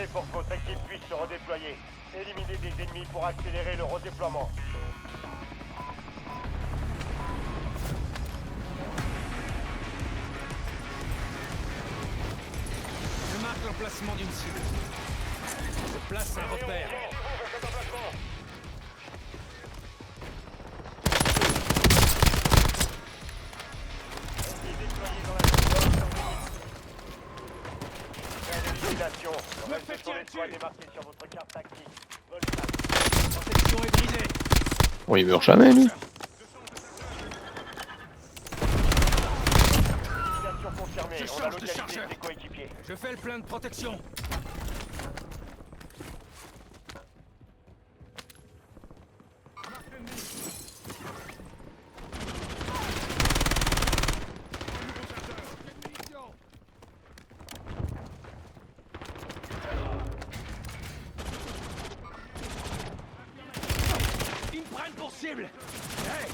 Utilisez pour que votre équipe puisse se redéployer. Éliminez des ennemis pour accélérer le redéploiement. Je marque l'emplacement d'une cible. Je place un repère. Élimination. Le reste de son escouade est marqué sur votre carte tactique. Protection est brisée. Oh, il meurt jamais, lui. Élimination confirmée. Je On a change de localisé chargeur. ses coéquipiers. Je fais le plein de protection. Ils me prennent pour cible. Hey.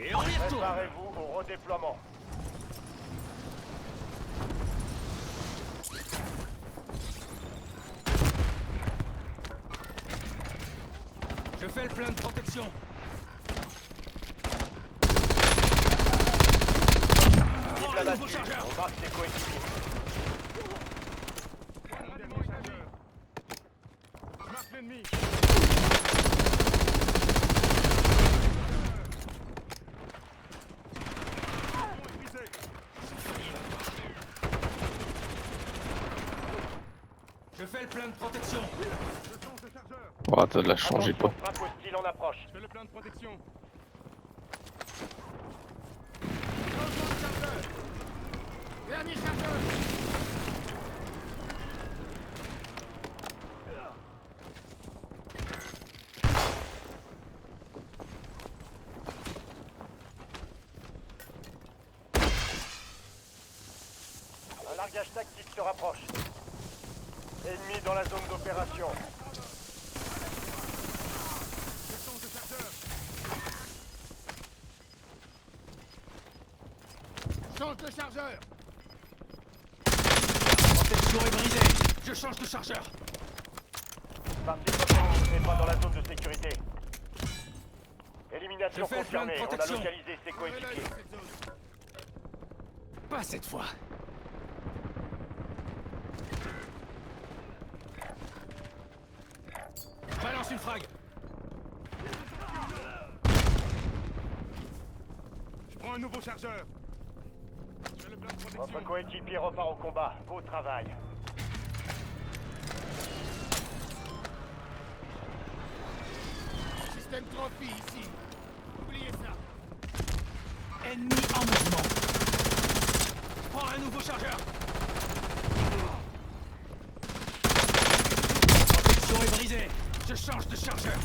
Et on y retourne. Préparez-vous au redéploiement. Je fais le plein de protection. Cible un abattue. nouveau chargeur. On marque ses coéquipiers. Je fais le plein de protection. Oh, t'as de la chance, j'ai pas. Attention, frappe hostile en approche. Je fais le plein de protection. Dernier chargeur. Un largage tactique se rapproche. Ennemi dans la zone d'opération. Je change de chargeur. Change de chargeur. Protection est brisée. Je change de chargeur. Partie ennemi n'est pas dans la zone de sécurité. Élimination Je fais plein de confirmée. On a protection. localisé ses coéquipiers. Pas cette fois. Balance une frag. Je prends un nouveau chargeur. Je fais le plein de protection. Votre coéquipier repart au combat. Beau travail. Système trophy ici. Oubliez ça. Ennemi en mouvement. Prends un nouveau chargeur. Protection est brisée. Je change de chargeur.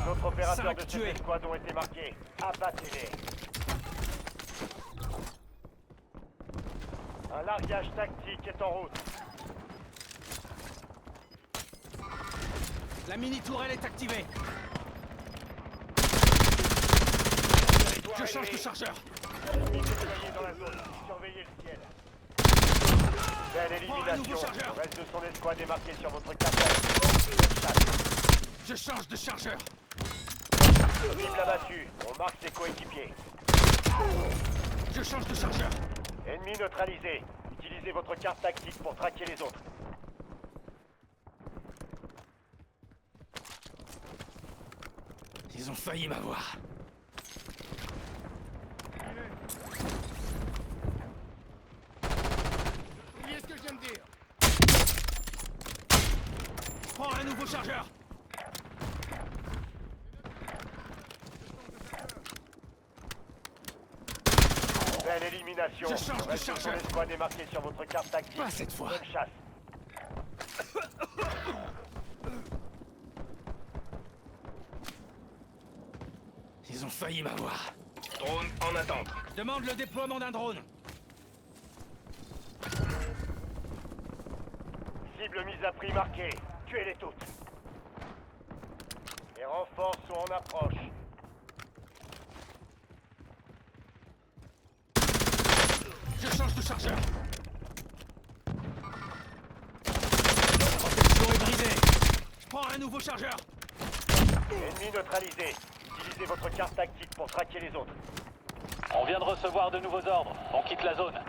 D'autres opérateurs Cinq de cette tués. escouade ont été marqués. Abattez-les. Un largage tactique est en route. La mini-tourelle est activée. Je change de chargeur. Ennemi déployé dans la zone. Surveillez le ciel. Belle Prends un nouveau élimination. chargeur. Le reste de son escouade est marqué sur votre carte. Je change de chargeur. Cible abattue. On marque ses coéquipiers. Je change de chargeur. Ennemi neutralisé. Utilisez votre carte tactique pour traquer les autres. Ils ont failli m'avoir. Oubliez ce que je viens de dire. Prends un nouveau chargeur. Belle élimination. Je change de Le reste de son chargeur. escouade est marqué sur votre carte tactique. Pas cette fois. Bonne chasse. Ils ont failli m'avoir. Drone en attente. Je demande le déploiement d'un drone. Cible mise à prix marquée. Tuez-les toutes. Les renforts sont en approche. Je change de chargeur. Protection est brisée. Je prends un nouveau chargeur. Ennemi neutralisé. Utilisez votre carte tactique pour traquer les autres. On vient de recevoir de nouveaux ordres. On quitte la zone.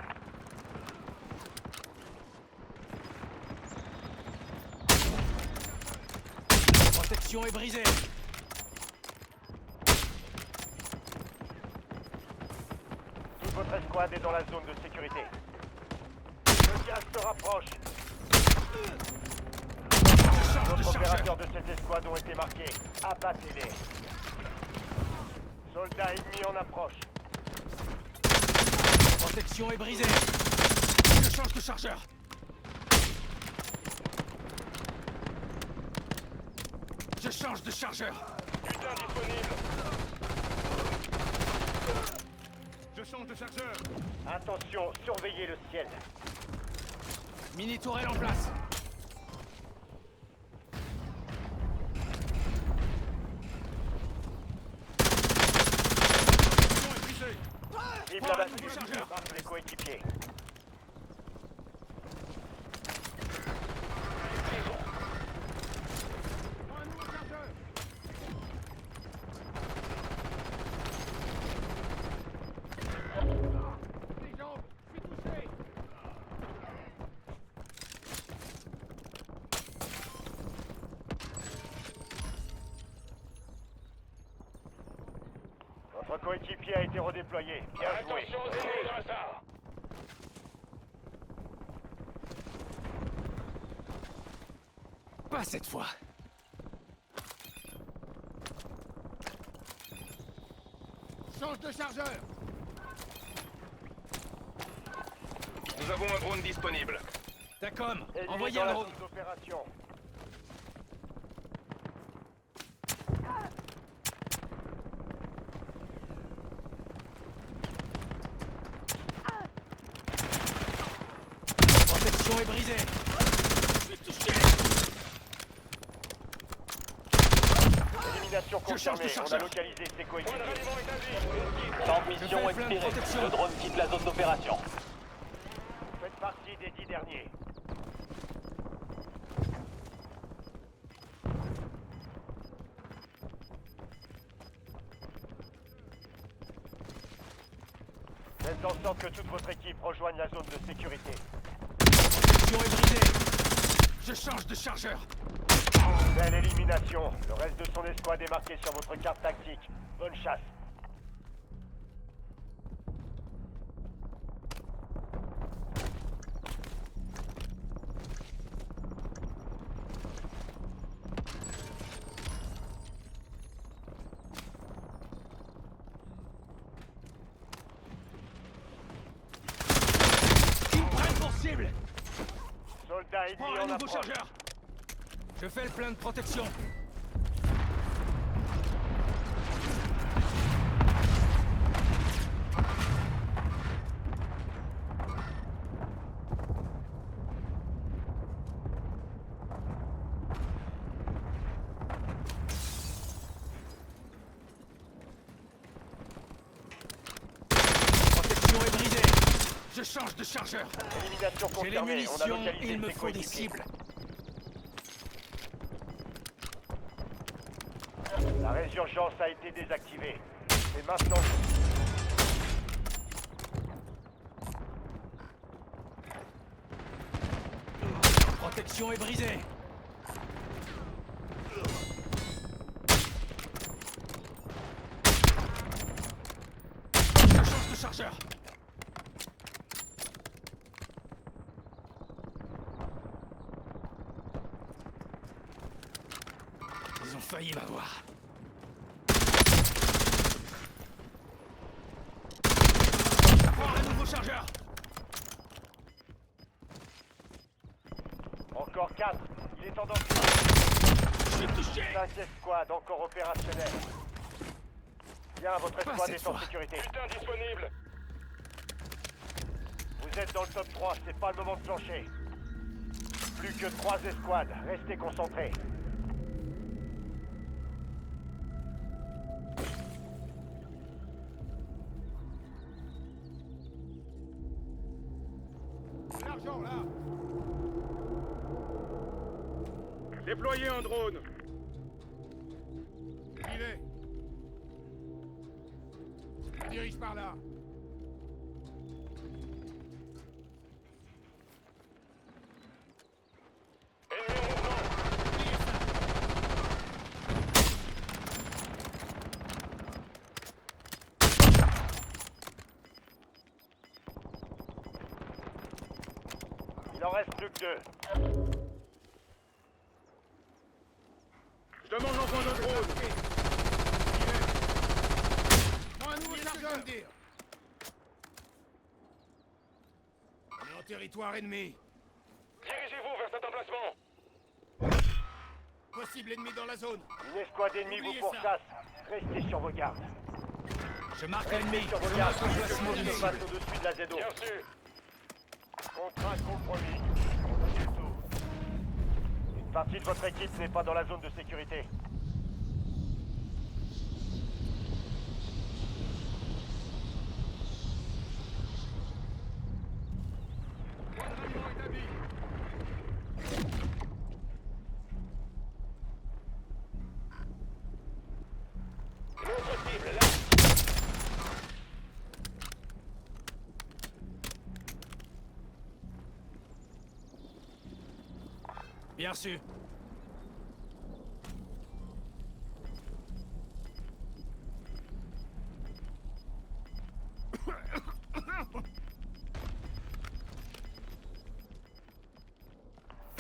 Protection est brisée. Toute votre escouade est dans la zone de sécurité. Le gaz se rapproche. D'autres opérateurs de cette escouade ont été marqués. Abattez-les. Soldats ennemis en approche. Protection est brisée. Je change de chargeur. Je change de chargeur. Putain disponible. Je change de chargeur. Attention, surveillez le ciel. Mini tourelle en place. Munition est brisée. Cible abattue. Marque les coéquipiers. Un nouveau chargeur. Les jambes, je suis touché. Votre coéquipier a été redéployé. Bien joué. Attention aux ennemis dans ça. Pas cette fois. Change de chargeur. Nous avons un drone disponible. Tacom, Ennemi envoyez dans un la drone. zone d'opération. Protection est brisée. Je suis touché. Élimination Je change de confirmée. On a chargeur. localisé ses coéquipiers. Temps de mission fais plein de expiré. protection. Le drone quitte la zone d'opération. Vous faites partie des 10 derniers. Faites en sorte que toute votre équipe rejoigne la zone de sécurité. Protection est brisée. Je change de chargeur. Belle élimination. Le reste de son escouade est marqué sur votre carte tactique. Bonne chasse. Ils me prennent pour cible. Soldats Prends ennemis un en nouveau approche. chargeur. Je fais le plein de protection. Protection est brisée. Je change de chargeur. Élimination J'ai les confirmée. On a munitions, localisé il me ses faut des coéquipiers. cibles. La résurgence a été désactivée. Et maintenant... Protection est brisée. Je change de chargeur. Ils ont failli m'avoir. Prends un nouveau chargeur. Encore 4. Il est en danger. Je suis touché. 5 escouades encore opérationnelles. Bien, votre Pas escouade cette est en fois. sécurité. Putain disponible. Vous êtes dans le top 3, c'est pas le moment de plancher. Plus que 3 escouades, restez concentrés. champ, là. Déployez un drone. Il est. Je dirige par là. Il en reste plus que 2. Je demande l'envoi d'un drone. Prends un nouveau chargeur. On est en territoire ennemi. Dirigez-vous vers cet emplacement. Possible ennemi dans la zone. Une escouade ennemie vous Oubliez pourchasse. Restez sur vos gardes. Je marque l'ennemi. Restez sur vos Je gardes. marque le placement Je du passe cible. au-dessus de la ZO. Bien sûr. Contrat compromis. On fait le tour. Une partie de votre équipe n'est pas dans la zone de sécurité. Ralliement établi. L'autre cible, là. Bien sûr.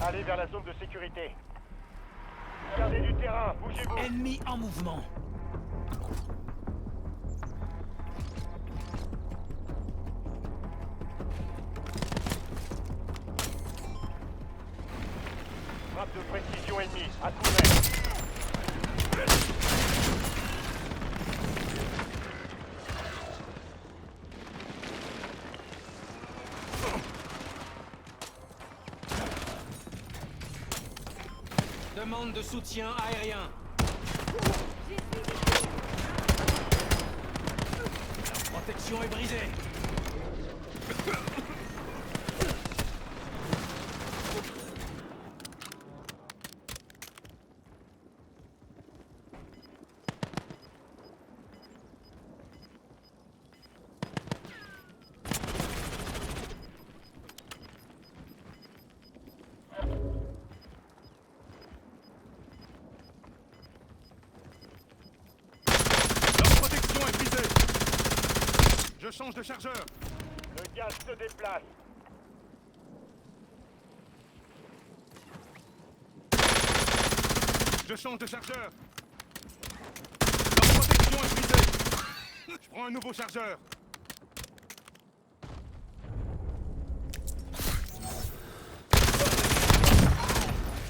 Allez vers la zone de sécurité. Gardez du terrain, bougez-vous. Ennemi en mouvement. Frappe de précision ennemie, à couvert. Demande de soutien aérien. La protection est brisée. Leur protection est brisée. Je change de chargeur. Le gaz se déplace. Je change de chargeur. Leur protection est brisée. Je prends un nouveau chargeur.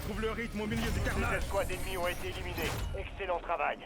Trouve le rythme au milieu du Les carnage. escouades ennemies ont été éliminées. Excellent travail.